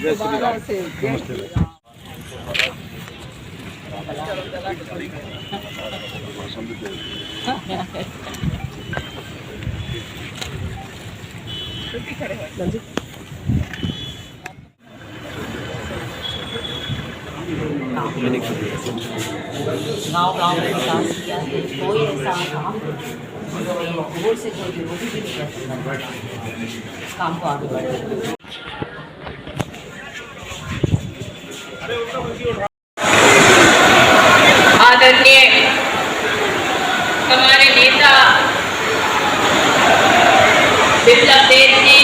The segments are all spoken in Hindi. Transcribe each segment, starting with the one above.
दोबारा से गाँव में विकास किया है, कोई ऐसा काम दूर से कोई विरोधी भी नहीं कर सकता काम को आगे बढ़े। आदरणीय हमारे नेता विप्लव देव जी,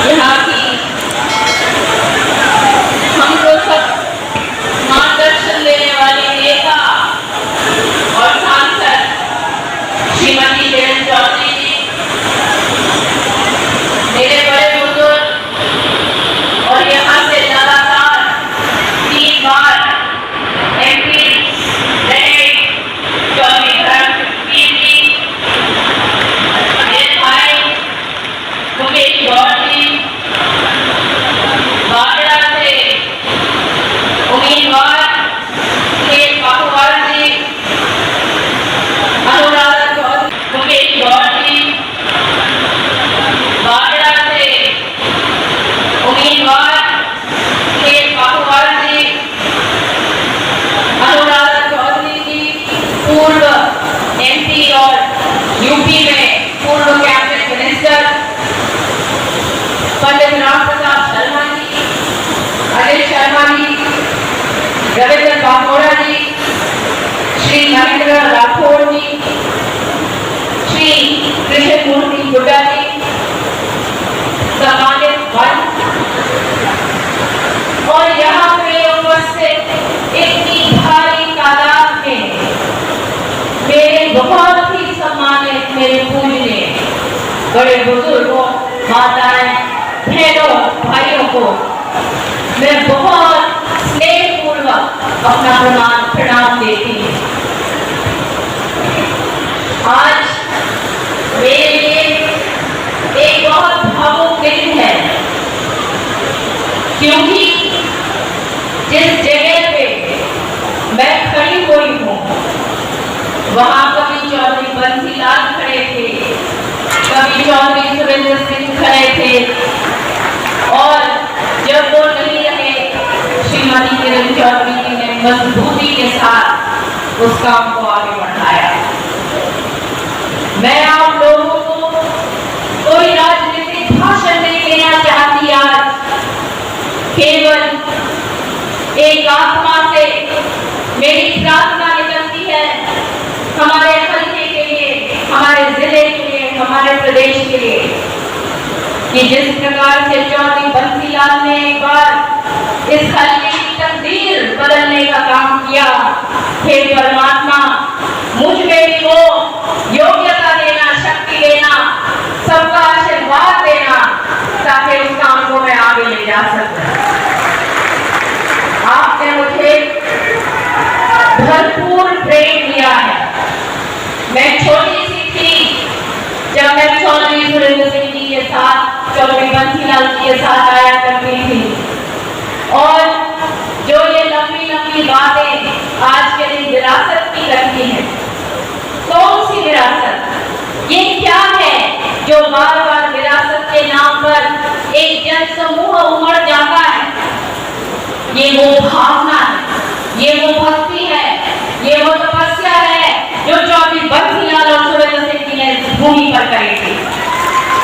यहाँ की हमको सब मार्गदर्शन देने वाले नेता और सांसद श्रीमती किरण चौधरी जी, मेरे बड़े बुजुर्ग और यहाँ से लगातार 3 बार MP रहे चौधरी धर्मवीर जी, मेरे भाई मुकेश गौर जी, बागड़ा से उम्मीदवार खेल पाहुवाल जी, अनुराधा चौधरी, मुकेश गौर जी, बागड़ा से उम्मीदवार खेल पाहुवाल जी, अनुराधा चौधरी जी, पूर्व MP और यूपी में पूर्व कैबिनेट मिनिस्टर, पंडित राम प्रताप शर्मा जी, अनिल शर्मा जी, रविंद्र बामोरा जी, श्री महेंद्र राठौर जी, श्री कृष्ण मूर्ति गुड्डा जी, सम्मानित वन और यहाँ पे उपस्थित इतनी भारी तादाद में मेरे बहुत ही सम्मानित मेरे पूजनीय बड़े बुजुर्गों, माताएं, बहनों, भाइयों को मैं बहुत स्नेहपूर्वक अपना प्रणाम देती हूँ। आज मेरे लिए एक बहुत भावुक दिन है, क्योंकि जिस जगह पे मैं खड़ी हुई हूँ वहाँ कभी चौधरी बंसीलाल खड़े थे, कभी चौधरी सुरेंद्र सिंह खड़े थे, और जब वो नहीं रहे श्रीमती किरण चौधरी जी ने मजबूती के साथ उस काम को आगे बढ़ाया। मैं आप लोगों को कोई राजनीतिक भाषण नहीं देना चाहती, आज केवल एक आत्मा से मेरी प्रार्थना निकलती है हमारे हल्के के लिए, हमारे जिले के लिए, हमारे प्रदेश के लिए, कि जिस प्रकार से चौधरी बंसीलाल ने एक बार इस हल्के की तकदीर बदलने का काम किया, हे परमात्मा मुझ में भी वो योग्यता देना, शक्ति देना, सबका आशीर्वाद देना, ताकि उस काम को मैं आगे ले जा सकूं। आपने मुझे भरपूर प्रेम दिया है। मैं छोटी सी थी जब मैं चौधरी सुरेंद्र सिंह जी के साथ, चौधरी बंसीलाल जी के साथ आया करती थी, और जो ये लंबी लंबी बातें आज के दिन विरासत की लगती हैं, कौन सी विरासत? ये क्या है जो बार बार विरासत के नाम पर एक जन समूह उमड़ जाता है? ये वो भावना है, ये वो भक्ति है, ये वो तपस्या है जो चौधरी बंसीलाल और सुरेंद्र सिंह जी ने भूमि पर करी थी।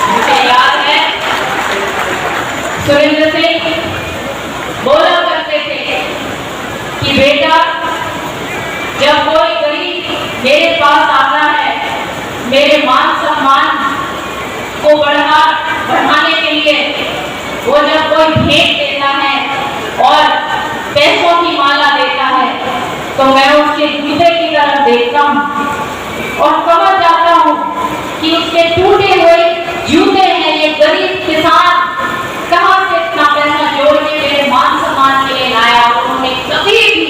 मुझे याद है सुरेंद्र सिंह बोला करते थे कि बेटा, जब कोई गरीब मेरे पास आता है, मेरे मान सम्मान को बढ़ाने के लिए वो जब कोई भेंट देता है और पैसों की माला देता है, तो मैं उसके जूते की तरफ देखता हूँ और समझ जाता हूँ कि उसके टूटे हुए जूते हैं। ये गरीब किसान कहाँ से इतना पैसा जोड़ के मेरे मान सम्मान के लिए लाया? उन्होंने कभी भी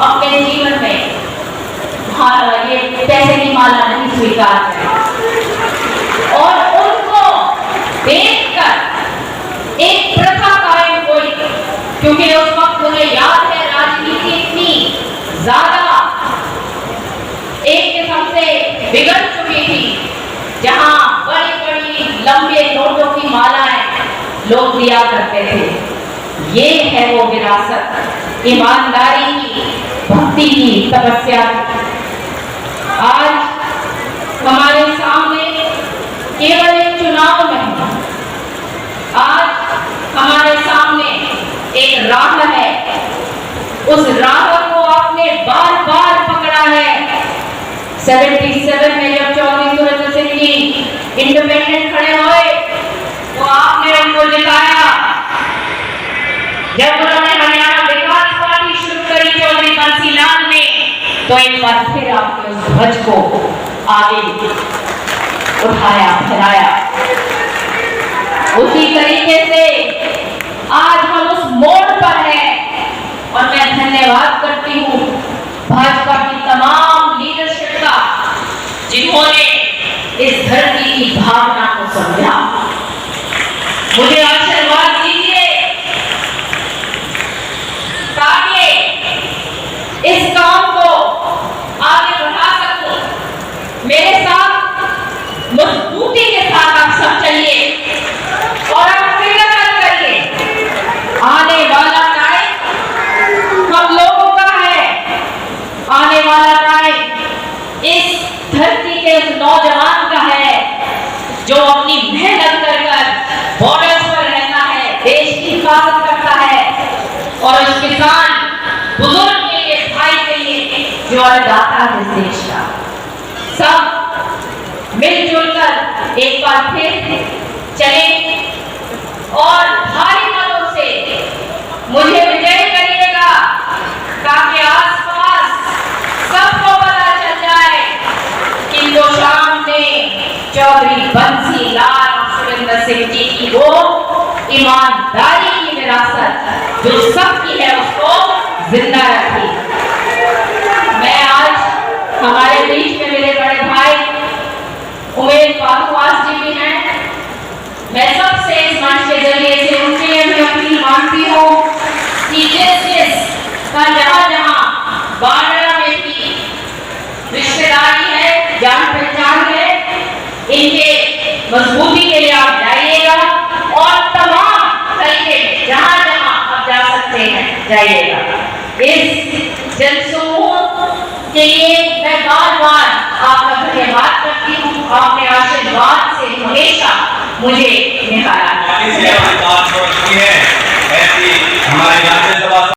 अपने जीवन में ये पैसे की माला नहीं स्वीकार की, और उनको देखकर क्योंकि उस वक्त मुझे याद है राजनीति इतनी ज्यादा एक किस्म से बिगड़ चुकी थी, जहां बड़ी बड़ी लंबे नोटों की मालाएं लोग दिया करते थे। ये है वो विरासत, ईमानदारी की, भक्ति की, तपस्या की। आज हमारे सामने केवल एक चुनाव नहीं, आज हमारे सामने एक राह है। उस राह को आपने बार बार पकड़ा है। 77 में जब चौधरी सूरत सिंह जी इंडिपेंडेंट खड़े हुए तो आपने उनको जिताया। जब उन्होंने हरियाणा विकास पार्टी शुरू करी चौधरी बंसी लाल ने, तो एक बार फिर आपने उस ध्वज को आगे उठाया, फहराया। उसी तरीके से आज हम उस मोड़ पर हैं और मैं धन्यवाद करती हूँ भाजपा की तमाम लीडरशिप का, जिन्होंने इस धरती की भावना को समझा। मुझे आशीर्वाद दीजिए ताकि इस काम को आगे बढ़ा सकूं। मेरे साथ मजबूती के साथ आप सब चलिए और आप फिक्र मत करिए। आने वाला टाइम हम लोगों का है। आने वाला टाइम इस धरती के उस नौजवान का है जो अपनी मेहनत कर बॉर्डर्स पर रहता है, देश की हिफाजत करता है, और उस किसान बुजुर्ग के लिए, भाई के लिए जो अन्नदाता है इस देश का। सब मिलजुल कर एक बार फिर चले और भारी मतों से मुझे विजय करिएगा, ताकि आसपास सबको पता चल जाए कि जो सामने चौधरी बंसी लाल सुरेंद्र सिंह जी की वो ईमानदारी की विरासत जो सबकी है उसको जिंदा रखी। मैं आज हमारे बीच में मेरे बड़े भाई उमेश पारखवास जी भी हैं। मैं सबसे इस मंच के जरिए से उनसे मैं अपील मानती हूँ कि जिस का जहाँ बांद्रा में भी रिश्तेदारी है, जान पहचान है, इनके मजबूती के लिए आप जाइएगा और तमाम तरीके जहाँ जहाँ आप जा सकते हैं जाइएगा। इस जनसमूह के लिए मैं बार बार आपका धन्यवाद करती हूँ। आपने आशीर्वाद से हमेशा मुझे निहारा। ऐसी हमारे